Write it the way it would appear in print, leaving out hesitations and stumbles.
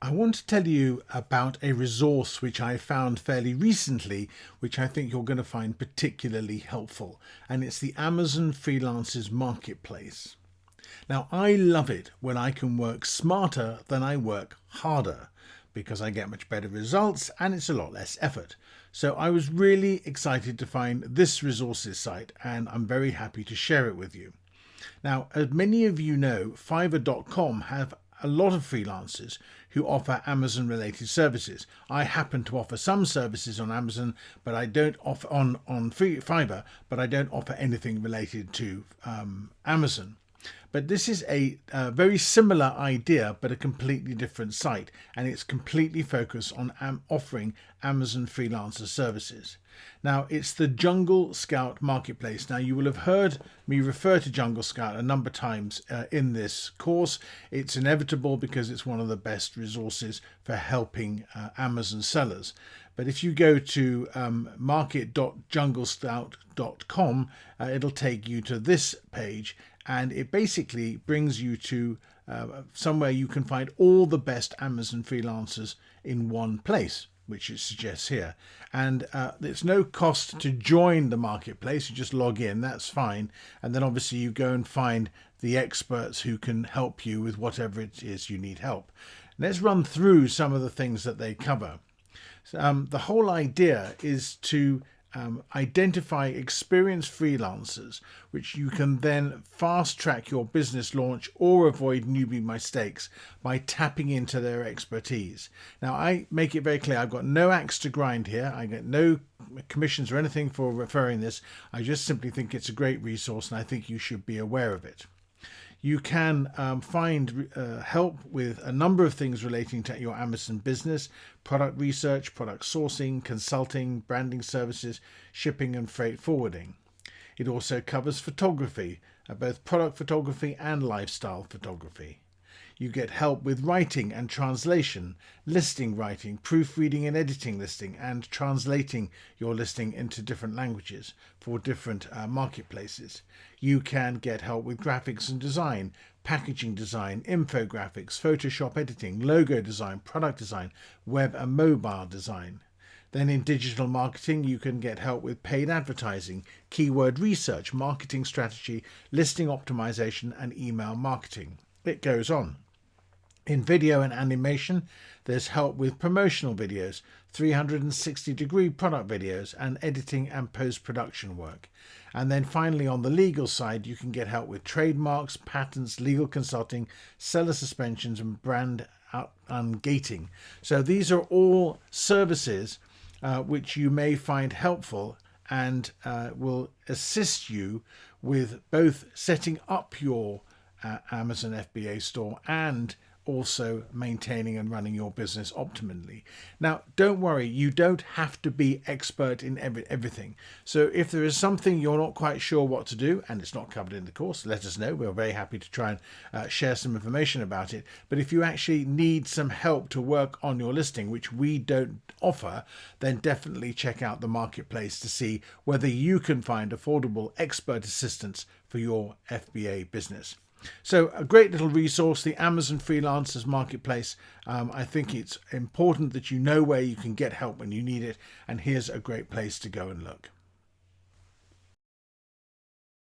I want to tell you about a resource which I found fairly recently, which I think you're going to find particularly helpful, and it's the Amazon Freelancers Marketplace. Now, I love it when I can work smarter than I work harder, because I get much better results and it's a lot less effort. So I was really excited to find this resources site, and I'm very happy to share it with you. Now, as many of you know, Fiverr.com have a lot of freelancers who offer Amazon related services. I happen to offer some services on Amazon, but I don't offer on Fiverr, but I don't offer anything related to Amazon. But this is a very similar idea, but a completely different site, and it's completely focused on offering Amazon freelancer services. Now, it's the Jungle Scout Marketplace. Now, you will have heard me refer to Jungle Scout a number of times in this course. It's inevitable because it's one of the best resources for helping Amazon sellers. But if you go to market.junglescout.com, it'll take you to this page, and it basically brings you to somewhere you can find all the best Amazon freelancers in one place, which it suggests here. And it's no cost to join the marketplace. You just log in, that's fine. And then obviously you go and find the experts who can help you with whatever it is you need help. Let's run through some of the things that they cover. The whole idea is to identify experienced freelancers, which you can then fast track your business launch or avoid newbie mistakes by tapping into their expertise. Now, I make it very clear, I've got no axe to grind here. I get no commissions or anything for referring this. I just simply think it's a great resource, and I think you should be aware of it. You can find help with a number of things relating to your Amazon business: product research, product sourcing, consulting, branding services, shipping and freight forwarding. It also covers photography, both product photography and lifestyle photography. You get help with writing and translation, listing writing, proofreading and editing listing, and translating your listing into different languages for different marketplaces. You can get help with graphics and design, packaging design, infographics, Photoshop editing, logo design, product design, web and mobile design. Then in digital marketing, you can get help with paid advertising, keyword research, marketing strategy, listing optimization, and email marketing. It goes on. In video and animation, there's help with promotional videos, 360-degree product videos, and editing and post-production work. And then finally, on the legal side, you can get help with trademarks, patents, legal consulting, seller suspensions, and brand ungating. So these are all services which you may find helpful and will assist you with both setting up your Amazon FBA store and also maintaining and running your business optimally. Now, don't worry, you don't have to be expert in everything. So if there is something you're not quite sure what to do and it's not covered in the course, let us know. We're very happy to try and share some information about it. But if you actually need some help to work on your listing, which we don't offer, then definitely check out the marketplace to see whether you can find affordable expert assistance for your FBA business. So a great little resource, the Amazon Freelancers Marketplace. I think it's important that you know where you can get help when you need it, and here's a great place to go and look.